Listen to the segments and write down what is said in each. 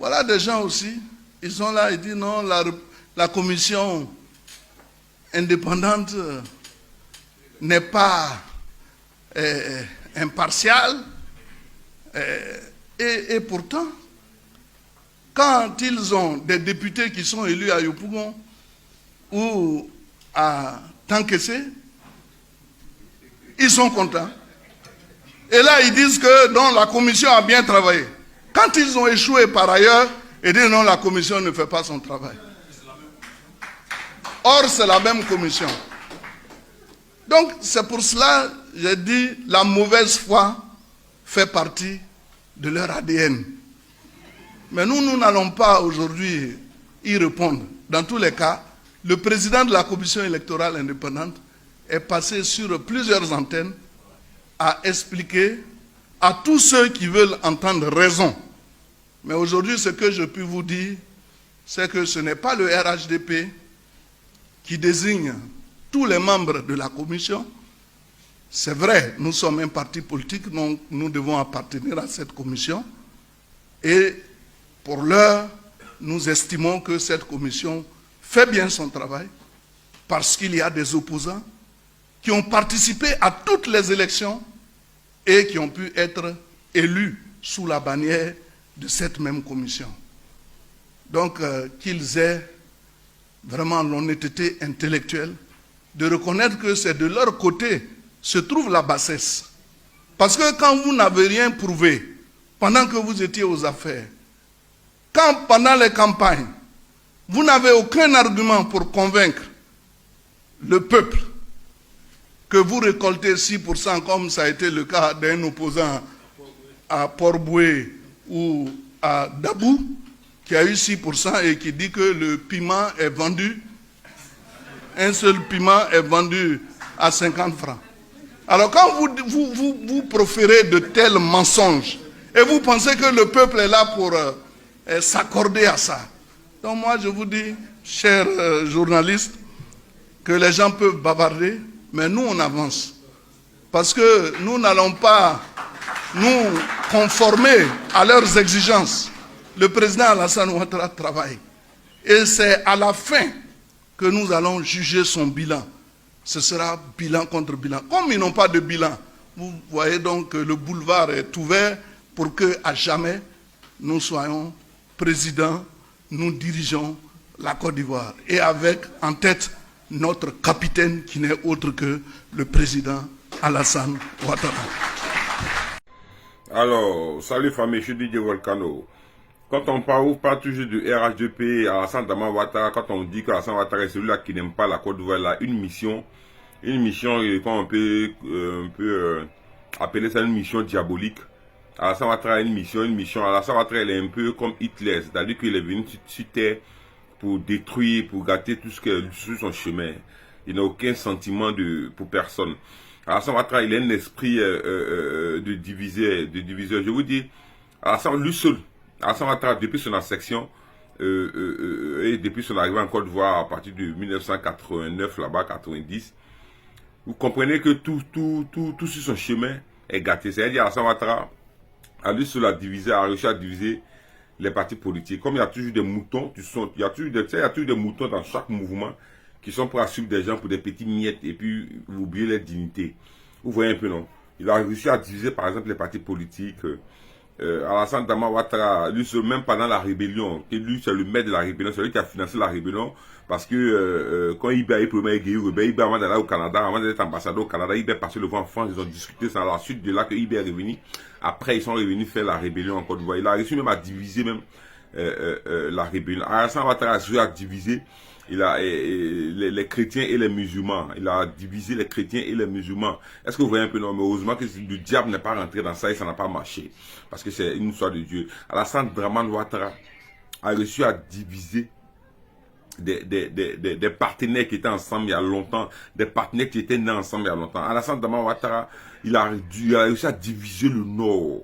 Voilà des gens aussi, ils sont là, ils disent non, la commission indépendante n'est pas impartiale. Et pourtant, quand ils ont des députés qui sont élus à Yopougon ou à Tankessé, ils sont contents. Et là, ils disent que non, la commission a bien travaillé. Quand ils ont échoué par ailleurs, ils disent non, la commission ne fait pas son travail. Or, c'est la même commission. Donc, c'est pour cela, j'ai dit, la mauvaise foi fait partie de leur ADN. Mais nous n'allons pas aujourd'hui y répondre. Dans tous les cas, le président de la commission électorale indépendante est passé sur plusieurs antennes à expliquer à tous ceux qui veulent entendre raison. Mais aujourd'hui, ce que je peux vous dire, c'est que ce n'est pas le RHDP qui désigne tous les membres de la commission. C'est vrai, nous sommes un parti politique, donc nous devons appartenir à cette commission. Et pour l'heure, nous estimons que cette commission fait bien son travail parce qu'il y a des opposants qui ont participé à toutes les élections et qui ont pu être élus sous la bannière de cette même commission. Donc, qu'ils aient vraiment l'honnêteté intellectuelle de reconnaître que c'est de leur côté se trouve la bassesse. Parce que quand vous n'avez rien prouvé, pendant que vous étiez aux affaires, quand pendant les campagnes, vous n'avez aucun argument pour convaincre le peuple que vous récoltez 6% comme ça a été le cas d'un opposant à Port-Boué ou à Dabou, qui a eu 6% et qui dit que le piment est vendu, un seul piment est vendu à 50 francs. Alors quand vous proférez de tels mensonges et vous pensez que le peuple est là pour s'accorder à ça. Donc moi je vous dis, chers journalistes, que les gens peuvent bavarder, mais nous on avance. Parce que nous n'allons pas nous conformer à leurs exigences. Le président Alassane Ouattara travaille. Et c'est à la fin que nous allons juger son bilan. Ce sera bilan contre bilan. Comme ils n'ont pas de bilan, vous voyez donc que le boulevard est ouvert pour que à jamais nous soyons présidents, nous dirigeons la Côte d'Ivoire. Et avec en tête notre capitaine qui n'est autre que le président Alassane Ouattara. Alors, salut famille, je suis Didier Volcano. Quand on parle toujours du RHDP, Alassane Ouattara, quand on dit qu'Alassane Ouattara est celui-là qui n'aime pas la Côte d'Ivoire, il a une mission quand on peut appeler ça une mission diabolique. Alassane Ouattara a une mission. Alassane Ouattara, il est un peu comme Hitler, c'est-à-dire qu'il est venu sur terre pour détruire, pour gâter tout ce qui est sur son chemin. Il n'a aucun sentiment pour personne. Alassane Ouattara, il a un esprit de diviseur. Je vous dis, Alassane, lui seul, Alassane Ouattara, depuis son ascension et depuis son arrivée en Côte d'Ivoire à partir de 1989, là-bas, 90, vous comprenez que tout sur son chemin est gâté. C'est-à-dire Alassane Ouattara, a lui seul a réussi à diviser les partis politiques. Comme il y a toujours des moutons, il y a toujours des moutons dans chaque mouvement qui sont prêts à suivre des gens pour des petits miettes et puis oublier leur dignité. Vous voyez un peu, non? Il a réussi à diviser par exemple les partis politiques. Alassane Ouattara, lui seul, même pendant la rébellion, et lui c'est le maître de la rébellion, c'est lui qui a financé la rébellion, parce que quand Ibé a eu problème avec Ibé avant d'aller au Canada, avant d'être ambassadeur au Canada, Ibé est passé le voir en France, ils ont discuté, c'est à la suite de là que Ibé est revenu. Après ils sont revenus faire la rébellion en Côte d'Ivoire. Il a réussi même à diviser même la rébellion. Alassane Ouattara a réussi à diviser les chrétiens et les musulmans. Il a divisé les chrétiens et les musulmans. Est-ce que vous voyez un peu? Non, mais heureusement que le diable n'est pas rentré dans ça et ça n'a pas marché. Parce que c'est une histoire de Dieu. Alassane Ouattara a réussi à diviser des partenaires qui étaient ensemble il y a longtemps, des partenaires qui étaient nés ensemble il y a longtemps. Alassane Ouattara, il a réussi à diviser le Nord.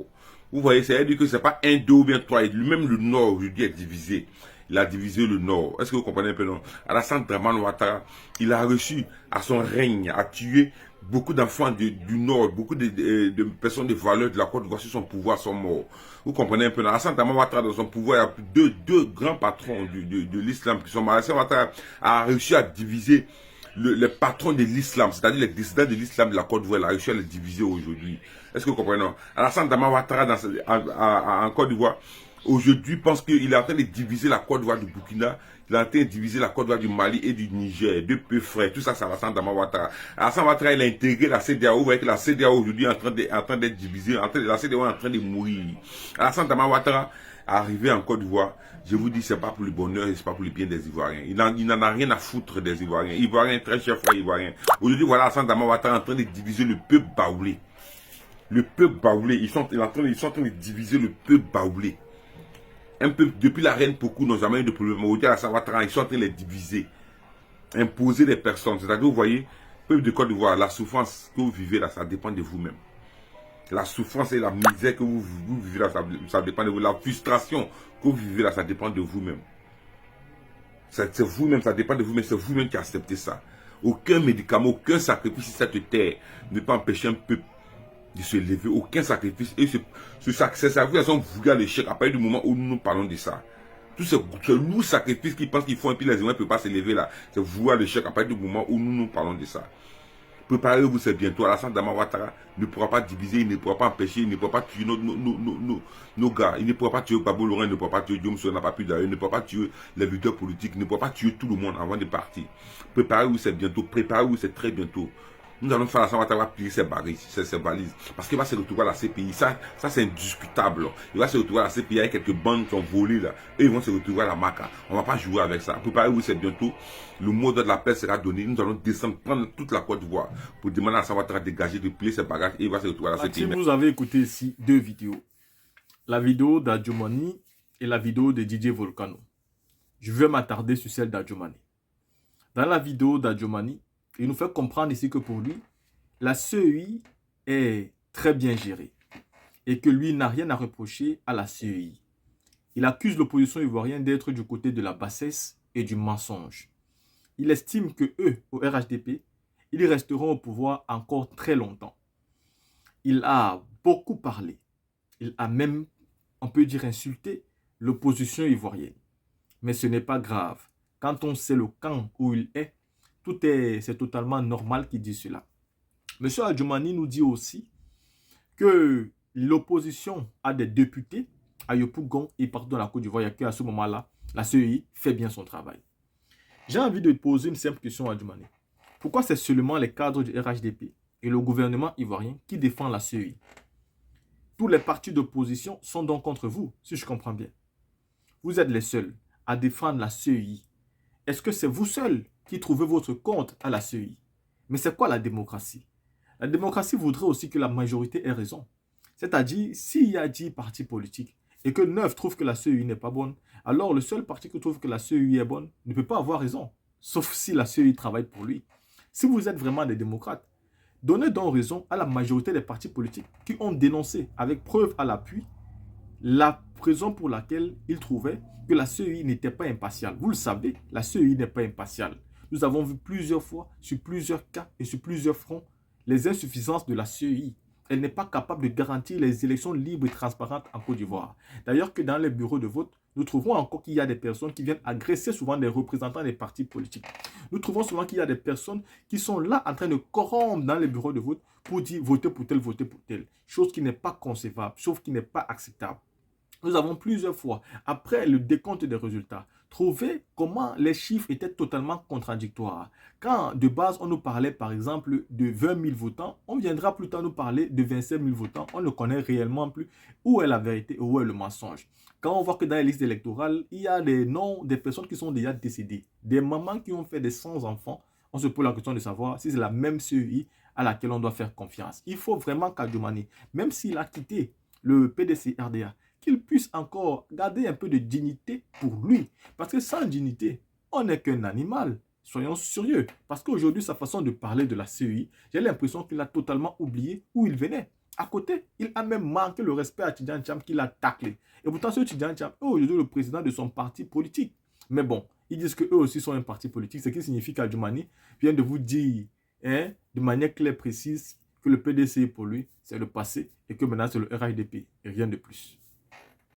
Vous voyez, c'est-à-dire que c'est pas un, deux ou bien trois. Lui-même le Nord aujourd'hui est divisé. Il a divisé le Nord. Est-ce que vous comprenez un peu, non? Alassane Ouattara, il a réussi à son règne à tuer beaucoup d'enfants du Nord, beaucoup de personnes de valeur de la Côte d'Ivoire sur son pouvoir sont morts. Vous comprenez un peu. Alassane Dramane Ouattara, dans son pouvoir, il y a deux grands patrons de l'islam qui sont morts. Alassane Ouattara a réussi à diviser les patrons de l'islam, c'est-à-dire les dissidents de l'islam de la Côte d'Ivoire, il a réussi à les diviser aujourd'hui. Est-ce que vous comprenez? Alassane Dramane Ouattara en Côte d'Ivoire, aujourd'hui, pense qu'il est en train de diviser la Côte d'Ivoire du Burkina, il est en train de diviser la Côte d'Ivoire du Mali et du Niger, deux peu frères, tout ça, c'est Alassane Dramane Ouattara. Alassane Ouattara, il a intégré la CEDEAO, vous voyez que la CEDEAO aujourd'hui est en train d'être divisée, la CEDEAO est en train de mourir. Alassane Dramane Ouattara, arrivé en Côte d'Ivoire, je vous dis, c'est pas pour le bonheur et c'est pas pour le bien des Ivoiriens. Il n'en a rien à foutre des Ivoiriens. Ivoiriens, très chers frères Ivoiriens. Aujourd'hui, voilà, Alassane Dramane Ouattara en train de diviser le peuple baoulé. Le peuple baoulé, ils sont en train de diviser le peuple baoulé. Un peu, depuis la reine Pokou, nous avons eu de problèmes. Aujourd'hui, Alassane Ouattara, ils sont en train de les diviser. Imposer des personnes. C'est-à-dire, vous voyez, peuple de Côte d'Ivoire, la souffrance que vous vivez là, ça dépend de vous-même. La souffrance et la misère que vous vivez là, ça dépend de vous. La frustration que vous vivez là, ça dépend de vous-même. C'est vous-même, ça dépend de vous-même. C'est vous-même qui acceptez ça. Aucun médicament, aucun sacrifice sur cette terre ne peut empêcher un peuple de se lever. Aucun sacrifice. Et ce sacrifice, sont vulgaires l'échec à partir du moment où nous parlons de ça. Tous ces lourds sacrifices qu'ils pensent qu'ils font et puis les humains ne peuvent pas se lever là. C'est vouloir l'échec à partir du moment où nous parlons de ça. Préparez-vous, c'est bientôt. Alassane Dramane Ouattara ne pourra pas diviser, il ne pourra pas empêcher, il ne pourra pas tuer nos gars. Il ne pourra pas tuer Babou Laurent, il ne pourra pas tuer Diom Sou, n'a pas pu d'ailleurs, il ne pourra pas tuer les leaders politiques, il ne pourra pas tuer tout le monde avant de partir. Préparez-vous, c'est bientôt. Préparez-vous, c'est très bientôt. Nous allons faire Alassane Ouattara plier ses valises. Parce qu'il va se retrouver à la CPI. Ça c'est indiscutable. Il va se retrouver à la CPI avec quelques bandes qui ont volé là. Et ils vont se retrouver à la MACA. On ne va pas jouer avec ça. Préparez-vous, c'est bientôt. Le mot de la paix sera donné. Nous allons descendre, prendre toute la Côte d'Ivoire pour demander à Alassane Ouattara de dégager, de plier ses bagages. Et il va se retrouver à la CPI. Vous avez écouté ici deux vidéos. La vidéo d'Adjumani et la vidéo de Didier Volcano. Je vais m'attarder sur celle d'Adjumani. Dans la vidéo d'Adjumani, il nous fait comprendre ici que pour lui, la CEI est très bien gérée et que lui n'a rien à reprocher à la CEI. Il accuse l'opposition ivoirienne d'être du côté de la bassesse et du mensonge. Il estime que eux, au RHDP, ils resteront au pouvoir encore très longtemps. Il a beaucoup parlé. Il a même, on peut dire, insulté l'opposition ivoirienne. Mais ce n'est pas grave. Quand on sait le camp où il est, c'est totalement normal qu'il dise cela. M. Adjumani nous dit aussi que l'opposition a des députés à Yopougon et partout dans la Côte d'Ivoire, qu'à ce moment-là, la CEI fait bien son travail. J'ai envie de poser une simple question à Adjumani. Pourquoi c'est seulement les cadres du RHDP et le gouvernement ivoirien qui défendent la CEI? Tous les partis d'opposition sont donc contre vous, si je comprends bien. Vous êtes les seuls à défendre la CEI. Est-ce que c'est vous seuls qui trouvez votre compte à la CEI? Mais c'est quoi la démocratie? La démocratie voudrait aussi que la majorité ait raison. C'est-à-dire, s'il y a 10 partis politiques et que 9 trouvent que la CEI n'est pas bonne, alors le seul parti qui trouve que la CEI est bonne ne peut pas avoir raison, sauf si la CEI travaille pour lui. Si vous êtes vraiment des démocrates, donnez donc raison à la majorité des partis politiques qui ont dénoncé avec preuve à l'appui la raison pour laquelle ils trouvaient que la CEI n'était pas impartiale. Vous le savez, la CEI n'est pas impartiale. Nous avons vu plusieurs fois, sur plusieurs cas et sur plusieurs fronts, les insuffisances de la CEI. Elle n'est pas capable de garantir les élections libres et transparentes en Côte d'Ivoire. D'ailleurs que dans les bureaux de vote, nous trouvons encore qu'il y a des personnes qui viennent agresser souvent des représentants des partis politiques. Nous trouvons souvent qu'il y a des personnes qui sont là en train de corrompre dans les bureaux de vote pour dire voter pour tel, voter pour tel. Chose qui n'est pas concevable, chose qui n'est pas acceptable. Nous avons plusieurs fois, après le décompte des résultats, trouvé comment les chiffres étaient totalement contradictoires. Quand de base on nous parlait par exemple de 20 000 votants, on viendra plus tard nous parler de 27 000 votants. On ne connaît réellement plus où est la vérité et où est le mensonge. Quand on voit que dans les listes électorales, il y a des noms des personnes qui sont déjà décédées, des mamans qui ont fait des 100 enfants, on se pose la question de savoir si c'est la même CEI à laquelle on doit faire confiance. Il faut vraiment qu'Adjumani, même s'il a quitté le PDC-RDA, qu'il puisse encore garder un peu de dignité pour lui. Parce que sans dignité, on n'est qu'un animal. Soyons sérieux. Parce qu'aujourd'hui, sa façon de parler de la CEI, j'ai l'impression qu'il a totalement oublié où il venait. À côté, il a même manqué le respect à Tidjane Thiam qu'il a taclé. Et pourtant, ce Tidjane Thiam est aujourd'hui le président de son parti politique. Mais bon, ils disent qu'eux aussi sont un parti politique. Ce qui signifie qu'Adjumani vient de vous dire de manière claire et précise que le PDC pour lui, c'est le passé et que maintenant c'est le RHDP et rien de plus.